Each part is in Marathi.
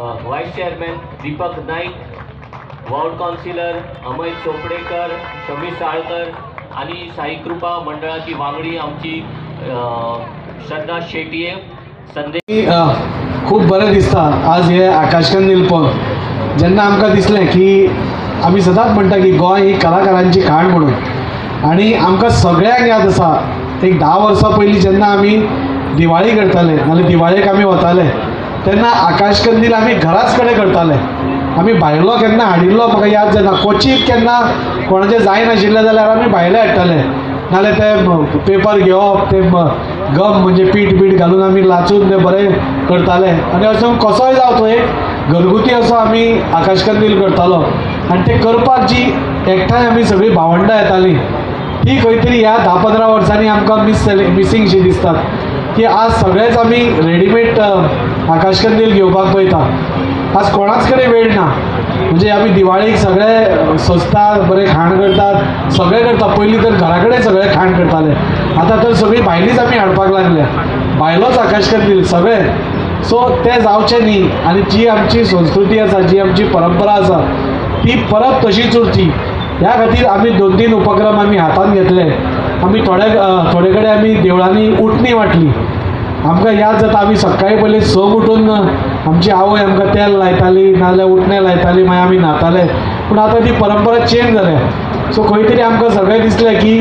Vice chairman Deepak Naik, ward councillor Amay Chopdekar, Shami Salkar आणि साई कृपा मंडळाची वांगडी आमची श्रद्धा शेटये संदेश। खूप बरें दिसता आज हे आकाशकंदील पळोवन। जेन्ना आमकां दिसलें की आमी सदांच म्हणटा की गोंय ही कलाकारांची खाण म्हणून, आनी आमकां सगळ्यांक याद आसा एक 10 वर्सां पयलीं जेन्ना आमी दिवाळी करताले नाल्यार दिवाळेक आमी वताले तेन्ना आकाशकंदील आमी घराच कडेन करताले। आमी भायलो केन्ना हाडिल्लो म्हाका याद जायना, क्वचित केन्ना कोणाचें जायनाशिल्लें जाल्यार आमी भायले हाडटाले, नाल्यार ते पेपर घेवप ते गम म्हणजे पीठ घालून आमी लाचून ते बरें करताले। आनी असो कसोय जावं तो एक घरगुती असो आमी आकाशकंदील करतालो। आनी ते करपाक जी एकठांय आमी सगळीं भावंडां येतालीं ती खंय तरी ह्या 10-15 वर्सांनी आमकां मिसींग शी दिसतात की आज सगळेच आमी रेडीमेड आकाशकंदील घेवपाक पळयता। आज कोणाच कडेन वेळ ना, म्हणजे आमी दिवाळीक सगळे सजतात, बरें खाण करतात, सगळें करता। पयलीं तर घरा कडेन सगळें खाण करताले, आतां तर सगळीं भायलींच आमी हाडपाक लागल्या, भायलोच आकाशकंदील सगळें। सो तें जावचें न्ही, आनी जी आमची संस्कृती आसा, जी आमची परंपरा आसा ती परत तशीच उरची ह्या खातीर आमी 2-3 उपक्रम आमी हातान घेतले। आमी थोडे कडेन आमी देवळांनी उठणी वाटली। आमकां याद जाता आमी सकाळीं पयलीं 6 उठून आमची आवय आमकां तेल लायताली नाजाल्यार उठणें लायताली, मागीर आमी न्हाताले। पूण आतां ती परंपरा चेंज जाल्या। सो खंय तरी आमकां सगळें दिसलें की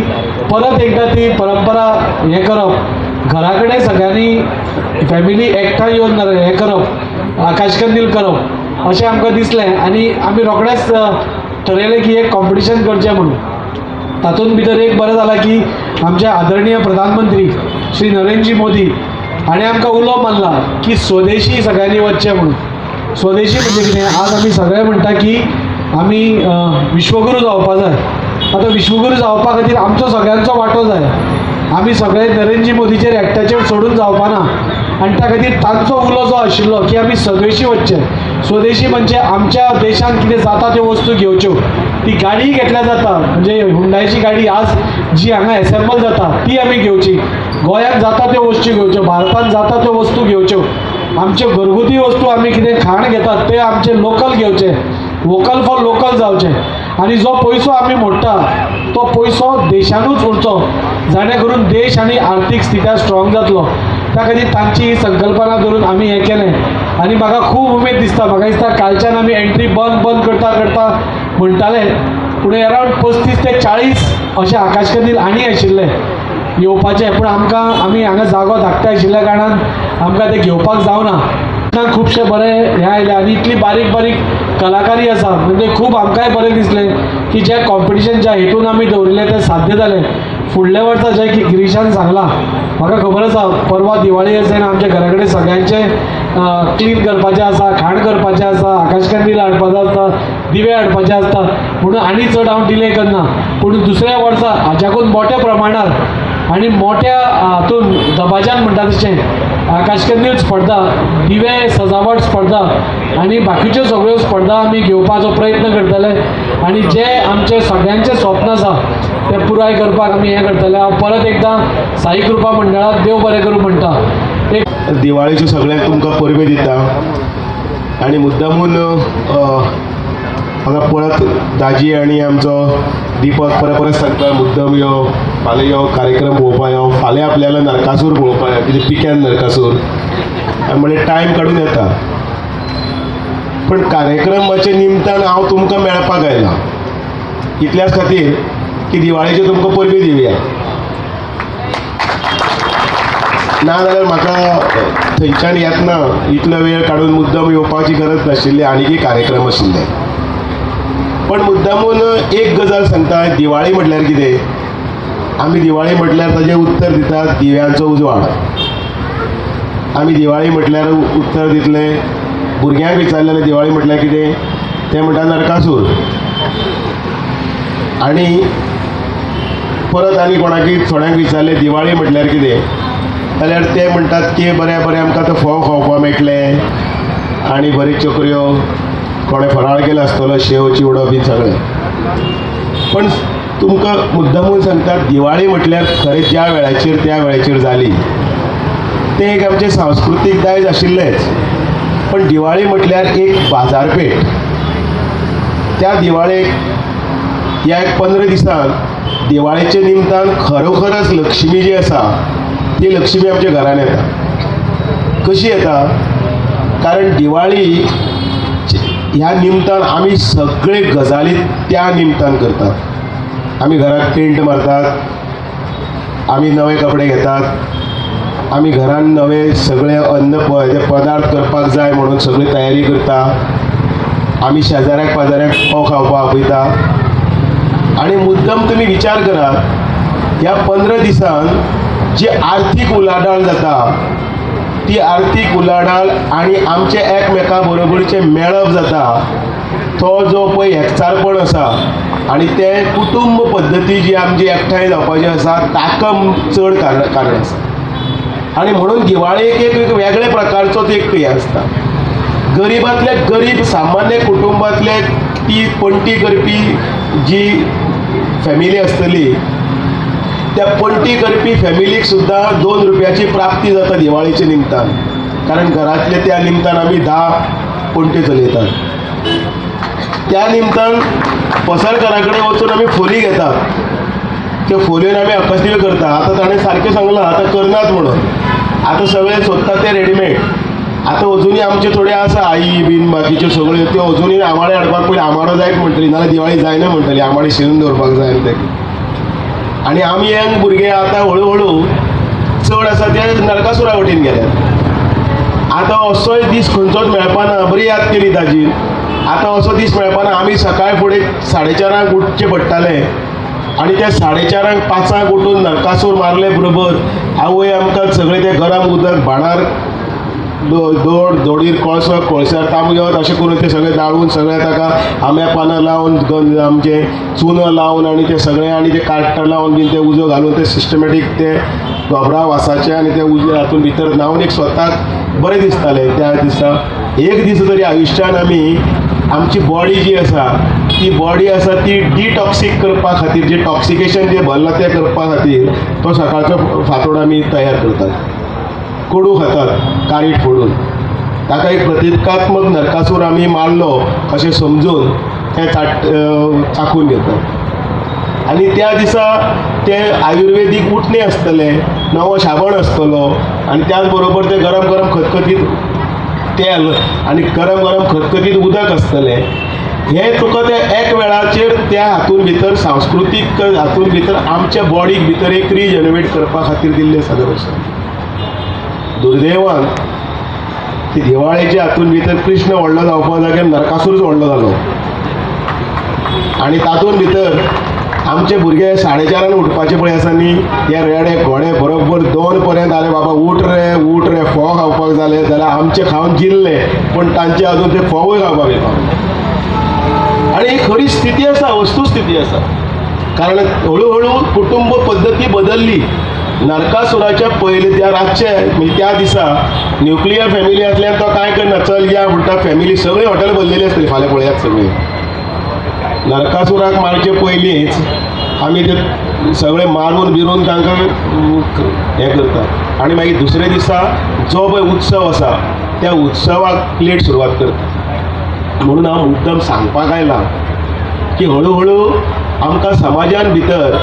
परत एकदां ती परंपरा हें करप, घरा कडेन सगळ्यांनी फॅमिली एकठांय येवन हें करप, आकाशकंदील करप अशें आमकां दिसलें। आनी आमी रोखडेंच ठरयलें की एक कॉम्पिटिशन करचें म्हणून। तातूंत भितर एक बरें जालां की आमचे आदरणीय प्रधानमंत्री श्री नरेंद्रजी मोदी हाणें आमकां उलो मारला की स्वदेशी सगळ्यांनी वचचें म्हणून। स्वदेशी म्हणजे कितें, आज आमी सगळे म्हणटा की आमी विश्वगुरू जावपा जाय। आतां विश्वगुरू जावपा खातीर आमचो सगळ्यांचो वांटो जाय। आमी सगळे नरेंद्रजी मोदीचेर एकट्याचेर सोडून जावपा ना, आनी त्या खातीर तांचो उलो जो आशिल्लो की आमी स्वदेशी वचचें। स्वदेशी म्हणजे आमच्या देशांत कितें जाता त्यो वस्तू घेवच्यो। ती गाडी घेतल्या जाता, म्हणजे हुंडायची गाडी आज जी हांगा एसेंबल जाता ती आमी घेवची, गोंयांत जाता त्यो वस्तू घेवच्यो, भारतांत जाता त्यो वस्तू घेवच्यो। आमच्यो घरगुती वस्तू आमी कितें खाण घेतात ते आमचे लोकल घेवचे, वोकल फॉर लोकल जावचें। आनी जो पयसो आमी मोडटा तो पयसो देशानूच उरचो, जाणे करून देश आनी आर्थीक स्थित्या स्ट्रॉंग जातलो। त्या खातीर तांची ही संकल्पना धरून आमी हें केलें। आनी म्हाका खूब उमेद दिसता, म्हाका दिसता कालच्यान आमी एंट्री बंद करता म्हणटाले, पूण अरावंड 35 ते 40 अशे आकाशकंदील आनी आशिल्ले येवपाचे, पूण आमी हांगा जागो धाकटे आशिल्ल्या कारणान आमकां ते घेवपाक जावना। खुबशे बरें हें आयले आनी इतली बारीक कलाकारी आसा, म्हणजे खूब आमकांय बरें दिसलें की जे कॉम्पिटिशन ज्या हेतून आमी दवरिल्लें तें साध्य जालें। फुडल्या वर्सा जें की गिरीशान सांगलां, म्हाका खबर आसा परवा दिवाळी आसा आनी आमच्या घरा कडेन सगळ्यांचें क्लीन करपाचें आसा, खाण करपाचें आसा, आकाशकंदील हाडपाचो आसता, दिवे हाडपाचे आसता, म्हणून आनी चड हांव डिले करना। पूण दुसऱ्या वर्सा हाच्याकून मोठ्या प्रमाणार आनी मोठ्या हातून दबाज्यान म्हणटा तशें आकाशकंदील स्पर्धा, दिवे सजावट स्पर्धा आनी बाकीच्यो सगळ्यो स्पर्धा आमी घेवपाचो प्रयत्न करतले। आनी जे आमचे सगळ्यांचें स्वप्न आसा तें पुराय करपाक आमी हें करतले। हांव परत एकदां साई कृपा मंडळाक देव बरें करूं म्हणटा। एक दिवाळीच्यो सगळ्यांक तुमकां परबे दिता आनी मुद्दामून हांगा पळत दाजी आनी आमचो दीपक परत सांगता मुद्दम यो, फाल्यां यो कार्यक्रम पळोवपा यो, फाल्यां आपल्याला नरकासूर पळोवपा यो, कितें पिक्यान नरकासूर म्हणजे टायम काडून येता। पण कार्यक्रमाच्या निमतान हांव तुमकां मेळपाक आयलां इतल्याच खातीर की दिवाळेच्यो तुमकां परबे दिवया, नाजाल्यार म्हाका थंयच्यान येतना इतलो वेळ काडून मुद्दम येवपाची गरज नाशिल्ली, आनीकय कार्यक्रम आशिल्ले। पण मुद्दामून एक गजाल सांगता, दिवाळी म्हटल्यार कितें, आमी दिवाळी म्हटल्यार ताजें उत्तर दितात दिव्यांचो उजवाड। आमी दिवाळी म्हटल्यार उत्तर दितले, भुरग्यांक विचारलेलें दिवाळी म्हटल्यार कितें, ते म्हणटा नरकासूर। आनी परत आनी कोणाकय थोड्यांक विचारलें दिवाळी म्हटल्यार कितें जाल्यार ते म्हणटात की बरें आमकां तो फोव खावपा मेळटले आनी बऱ्यो चकऱ्यो, कोणें फराळ केलो आसतलो, शेव चिवडो बी सगळें। पण तुमकां मुद्दामून सांगतात दिवाळी म्हटल्यार खरें ज्या वेळाचेर त्या वेळाचेर जाली तें एक आमचें सांस्कृतीक दायज आशिल्लेंच। पण दिवाळी म्हटल्यार एक बाजारपेठ. त्या दिवाळेक ह्या 15 दिसांक दिवाळेच्या निमतान खरोखरच लक्ष्मी जी आसा ती लक्ष्मी आमच्या घरान येता. कशी येता? कारण दिवाळी ह्या निमतान आमी सगळे गजाली त्या निमतान करतात. आमी घराक पेंट मारतात, आमी नवे कपडे घेतात, आमी घरान नवे सगळे अन्न पदार्थ करपाक जाय म्हणून सगळी तयारी करता, आमी शेजाऱ्याक पाजाऱ्याक फोव खावपाक आपयता. आणि मुद्दम तुमी विचार करात, ह्या 15 दिसांक जी आर्थीक उलाढाल जाता ती आर्थीक उलाढाल आणि आमचे एकमेका बरोबरचे मेळप जाता, तो जो पळय एकचारपण आसा आणि ते कुटुंब पद्दती जी आमची एकठांय जावपाची आसा ताका चड कारण आसा. आणि म्हणून दिवाळेक एक वेगळे प्रकारचो एक हे आसता. गरीबांतले गरीब सामान्य कुटुंबांतले ती पणटी करपी जी फॅमिली आसतली, त्या पणटी करपी फॅमिलीक सुद्दां 2 रुपयाची प्राप्ती जाता दिवाळेच्या निमतान. कारण घरांतले त्या निमतान आमी 10 पणट्यो चलयतात. त्या निमतान पसरकारा कडेन वचून आमी फोली घेतात. त्यो फोलयेन आमी आकाशदिवे करता. आतां ताणें सारकें सांगलां आतां करनात म्हणून, आतां सगळे सोदतात ते रेडीमेड. आतां अजुनूय आमचे थोडे आसा आई बीन बाकीच्यो सगळ्यो, त्यो अजुनूय आमाडे हाडपाक पयलीं आमाडो जायत म्हणटली, नाल्यार दिवाळी जायना म्हणटली, आमाडे शिरून दवरपाक जाय ते. आणि आमी यंग भुरगे आतां हळू हळू चड आसा ते नरकासुरा वटेन गेल्यात. आतां असोय दीस खंयचोच मेळपाना. बरी याद केली ताजी. आतां असो दीस मेळपाना. आमी सकाळी फुडें 4:30 उठचें पडटालें आणि त्या 4:30 5 उठून नरकासूर मारले बरोबर आवय आमकां सगळें तें गरम उदक भाणार दोडीर कोळसो कोळश्यार तांबयो अशें करून ते सगळे दाळून सगळे ताका आंब्या पानां लावन आमचे चुनो लावन आणि ते सगळे आणि ते काट्टां लावन बीन ते उजो घालून ते सिस्टमॅटीक ते गोबरा वासाचे आणि ते उजो हातून भितर न्हांवन एक स्वताक बरें दिसतालें त्या दिसा. एक दीस तरी आयुश्यान आमी आमची बॉडी जी आसा ती बॉडी आसा ती डिटॉक्सीक करपा खातीर जे टॉक्सिकेशन जे भरलां तें करपा खातीर तो सकाळचो फातोड आमी तयार करतात. कोडू खातात कारीट फोडून. ताका एक प्रतिकात्मक नरकासूर आमी मारलो अशें समजून तें चाखून घेतात. आनी त्या दिसा ते आयुर्वेदीक उठणे आसतले, नवो शाबण आसतलो आनी त्याच बरोबर ते गरम गरम खतखतीत तेल आनी गरम गरम खतखतीत उदक आसतलें. हे तुका ते एक वेळाचेर त्या हातून भितर सांस्कृतीक हातून भितर आमच्या बॉडीक भितर एक रिजनरेट करपा खातीर दिल्लें सगळें आसा. दुर्दैवान ती दिवाळेच्या हातून भितर कृष्ण व्हडलो जावपा जाग्यार नरकासूरच व्हडलो जालो आनी तातूंत भितर आमचे भुरगे 4:30 उठपाचे पळय आसा न्ही, ते रेडे घोडे बरोबर 2 पर्यंत आले बाबा उठ रे फोव खावपाक जाले जाल्यार आमचे खावन जिल्ले पण तांचे अजून ते फोवूय खावपाक येवपाक. आनी ही खरी स्थिती आसा, वस्तुस्थिती आसा. कारण हळूहळू कुटुंब पद्दती बदलली. नरकासुराच्या पयले त्या रातचे म्हणजे त्या दिसा न्युक्लियर फॅमिली आसल्यार तो काय करना, चल या म्हणटा फॅमिली सगळी हॉटेल भरलेली आसतली. फाल्यां पळयात सगळी. नरकासुराक मारचे पयलींच आमी ते सगळे मारून बिरून तांकां हें करतात आनी मागीर दुसरे दिसा जो पळय उत्सव आसा त्या उत्सवाक लेट सुरवात करता. म्हणून हांव मुद्दम सांगपाक आयलां की हळूहळू आमकां समाजान भितर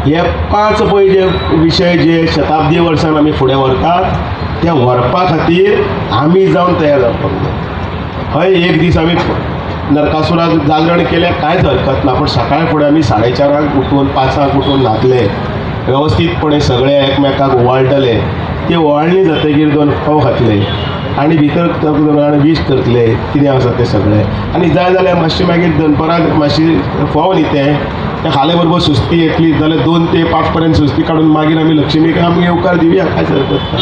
हे 5 पळय जे विशय जे शताब्दी वर्सान आमी फुडें व्हरतात त्या व्हरपा खातीर आमी जावन तयार जावपाक जाय. हय एक दीस आमी नरकासुराक जागरण केलें कांयच हरकत ना, पण सकाळी फुडें आमी 4:30 उठून 5 उठून न्हातले, वेवस्थीतपणे सगळे एकमेकाक ओवाळटले. ते ओवाळणी जातकीर 2 फोव खातले आनी भितर वीश करतले कितें आसा तें सगळें. आनी जाय जाल्यार मातशें मागीर दनपाराक मातशी फोव न्ही ते खाले बरोबर सुस्ती येतली जाल्यार 2 ते 5 पर्यंत सुस्ती काडून मागीर आमी लक्ष्मीक आमी येवकार दिवया, कांयच हरकत ना.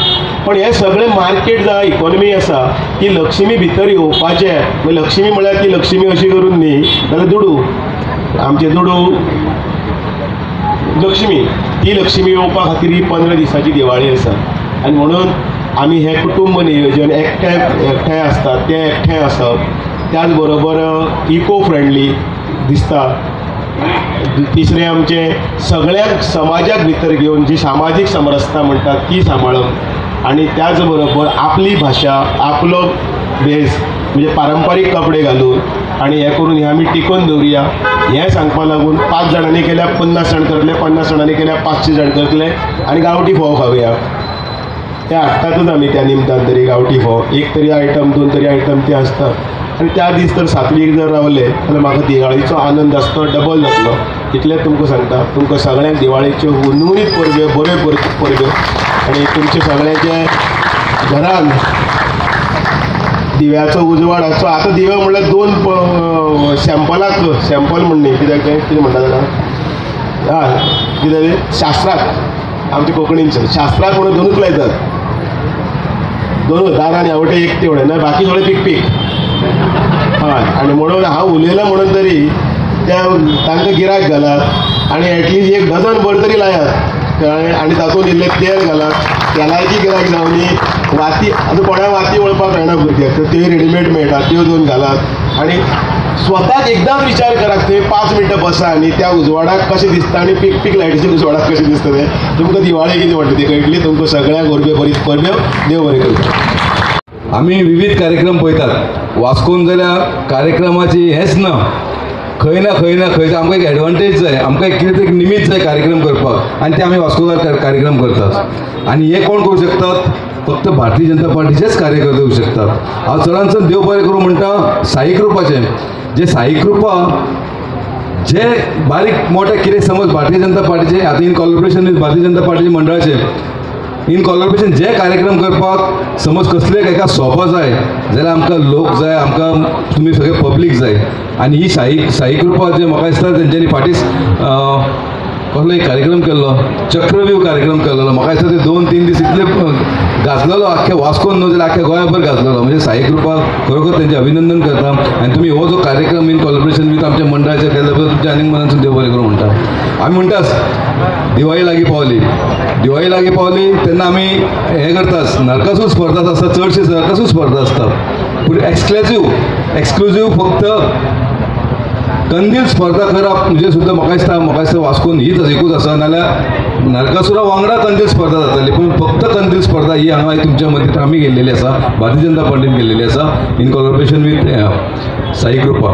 पण हे सगळें मार्केट जाय इकॉनॉमी आसा ती लक्ष्मी भितर येवपाचें. लक्ष्मी म्हळ्यार ती लक्ष्मी अशी करून न्ही जाल्यार दुडू आमचे दुडू लक्ष्मी ती लक्ष्मी येवपा खातीर ही 15 दिसाची दिवाळी आसा. आनी म्हणून आमी हे कुटुंब नियोजन एकठांय आसतात ते एकठांय आसप, त्याच बरोबर इको फ्रेंडली दिसता. तिसरें आमचें सगळ्यांक समाजाक भितर घेवन जी सामाजीक समरसता म्हणटात ती सांबाळप आनी त्याच बरोबर आपली भाशा आपलो भेस म्हणजे पारंपारीक कपडे घालून आणि हे करून हे आमी टिकोवन दवरुया हें सांगपा लागून 5 जाणांनी केल्यार 50 जाण करतले, 50 जाणांनी केल्यार 500 जाण करतले आणि गांवठी फोव खावया. ते हाडटातूच आमी त्या निमतान तरी गांवठी फोव एक तरी आयटम 2 तरी आयटम ते आसता. आणि त्या दीस जर सातवीक जर रावले जाल्यार म्हाका दिवाळीचो आनंद आसतो डबल जातलो. इतलेंच तुमकां सांगता. तुमकां सगळ्यांक दिवाळेच्यो उर्वरीत परब्यो बऱ्यो परब्यो आणि तुमचे सगळ्यांचे घरान दिव्याचो उजवाड आसचो. आतां दिवे म्हणल्यार 2 सॅम्पल म्हणणी कित्याक कितें म्हणटा जाल्यार कितें तें शास्त्राक आमच्या कोंकणीन शास्त्राक म्हणून 2च लायतात. 2 दार आनी हेवटे एक तेवढे ना बाकी सगळे पीक हय. आणि म्हणून हांव उलयलां म्हणून तरी त्या तांकां गिरायक घालात आणि एटलिस्ट 1 डझन भर तरी लायात कळ्ळें. आनी तातूंत इल्लें तेल घालात. तेलाची गिरायक जावनी वाती आतां कोणा वाती वळपाक कळना भुरग्याक त्यो रेडीमेड मेळटा त्यो 2 घालात. आणि स्वताक एकदांच विचार करात थंय 5 मिनटां बसा आनी त्या उजवाडाक कशें दिसता आनी पीक लायटीच्या उजवाडाक कशें दिसता तें तुमकां दिवाळी कितें म्हणटा ती कळटली. तुमकां सगळ्यांक परब्यो देव बरें करूं. आमी विविध कार्यक्रम पळयतात. वास्कोन जाल्यार कार्यक्रमाची हेंच ना खंय ना खंय आमकां एक एडवांटेज जाय, आमकां कितें तरी निमित्त जाय कार्यक्रम करपाक आणि ते आमी वास्कोकार कार्यक्रम करतात. आणि हे कोण करूं शकतात? फक्त भारतीय जनता पार्टीचेच कार्यकर्ते करूं शकतात. हांव चडांत चड देव बरें करूं म्हणटा साई कृपाचें. जे साई कृपा जे बारीक मोठे कितें समज भारतीय जनता पार्टीचे आतां इन कॉलॉबरेशन विथ भारतीय जनता पार्टीचे मंडळाचे इन कॉलॉबरेशन जे कार्यक्रम करपाक समज कसले एका सोपा जाय जाल्यार आमकां लोक जाय, आमकां तुमी सगळे पब्लीक जाय. आनी ही साई कृपा जे म्हाका दिसता तेंच्यांनी फाटीं कसलो एक कार्यक्रम केल्लो चक्रव्यूह कार्यक्रम केल्लो. म्हाका दिसता ते 2-3 दीस इतले गाजलेलो आख्या वास्कोन न्हू जाल्यार आख्या गोंयाभर गाजलेलो. म्हणजे साई कृपा खरोखर तेंचें अभिनंदन करता. आनी तुमी हो जो कार्यक्रम इन कॉलॉबरेशन विथ आमच्या मंडळाचे केल्लो पळय तुमच्या आनीक मनानसून देव बरें करूं म्हणटा. आमी म्हणटात दिवाळी लागीं पावली तेन्ना आमी हें करतात नरकासूर स्पर्धा आसता. चडशे नरकासूर स्पर्धा आसतात पूण एक्सक्लुझीव फक्त कंदील स्पर्धा करप म्हणजे सुद्दां म्हाका दिसता वास्कोन हीच एकूच आसा. नाल्यार नरकासुरा वांगडा कंदील स्पर्धा जाताली पूण फक्त कंदील स्पर्धा ही हांगा तुमच्या मदीं आमी गेल्लेली आसा. भारतीय जनता पार्टीन गेल्लेली आसा इन कॉलॉबरेशन वीथ साई कृपा.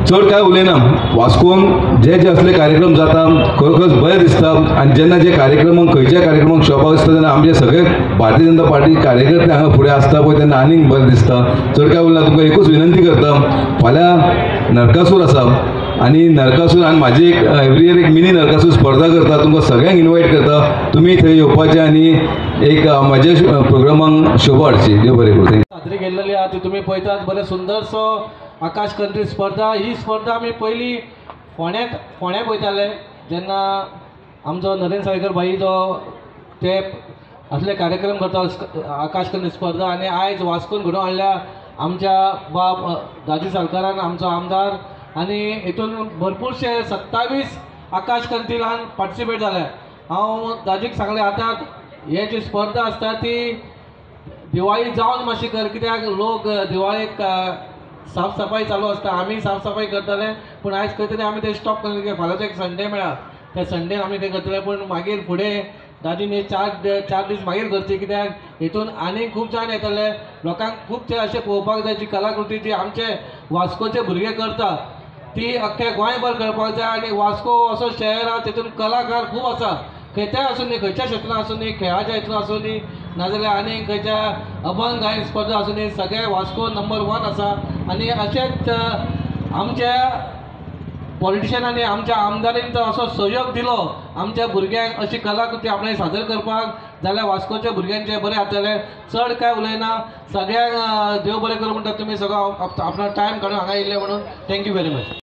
चड काय उलयना. वास्कोन जे असले कार्यक्रम जाता खरोखरच बरें दिसता. आनी जेन्ना जे कार्यक्रमांक खंयच्या कार्यक्रमांक शोभा दिसता तेन्ना आमचे सगळे भारतीय जनता पार्टी कार्यकर्ते हांगा फुडें आसता पळय तेन्ना आनीक बरें दिसता. चड काय उलयना. तुमकां एकूच विनंती करता फाल्यां नरकासूर आसा आनी नरकासूर आनी म्हाजी एक एवरी इयर एक मिनी नरकासूर स्पर्धा करता. तुमकां सगळ्यांक इन्वायट करता. तुमी थंय येवपाचें आनी एक म्हाज्या प्रोग्रामांक शोभा हाडची. देव बरें करूं. साजरी केल्लेली आहा ती तुमी पळयतात. बरें सुंदरसो आकाश कंदील स्पर्धा. ही स्पर्धा आमी पयलीं फोंड्या पळयताले जेन्ना आमचो नरेंद्र साळेकर भाई जो ते असले कार्यक्रम करता आकाश कंदील स्पर्धा. आनी आयज वास्कोन घडोवन हाडल्या आमच्या बाब दाजी साळकारान आमचो आमदार. आनी हितून भरपूरशे 27 आकाश कंदिलान पार्टिसिपेट जाले. हांव दाजीक सांगलें आतां हे जी स्पर्धा आसता ती दिवाळी जावन मातशी कर कित्याक लोक दिवाळेक साफ सफाई चालू आसता. आमी साफ सफाई करतले पूण आयज खंय तरी आमी ते स्टॉप करतले कित्याक फाल्यांचो एक संडे मेळ्ळा त्या संडेन आमी ते करतले. पूण मागीर फुडें दादीन हे 4 दीस मागीर करचे कित्याक हितून आनीक खूब जाण येतले. लोकांक खूब ते अशें पळोवपाक जाय जी कलाकृती जी आमचे वास्कोचे भुरगे करता ती अख्ख्या गोंयभर करपाक जाय. आनी वास्को असो शहर आहा तितून कलाकार खूब आसा. खंयच्याय आसूं दी खंयच्या क्षेत्रांत आसूं दी खेळाच्या हितून आसूं दी नाजाल्यार आनीक खंयच्या अभंग गायन स्पर्धा आसूं दी सगळे वास्को नंबर 1 आसा. आनी अशेंच आमच्या पॉलिटिशियनांनी आमच्या आमदारांनी जर असो सहयोग दिलो आमच्या भुरग्यांक अशी कलाकृती आपणाक सादर करपाक जाल्यार वास्कोच्या भुरग्यांचे बरें जातलें. चड काय उलयना. सगळ्यांक देव बरें करूं म्हणटा. तुमी सगळो आपणा टायम काडून हांगा येयले म्हणून थँक्यू व्हेरी मच.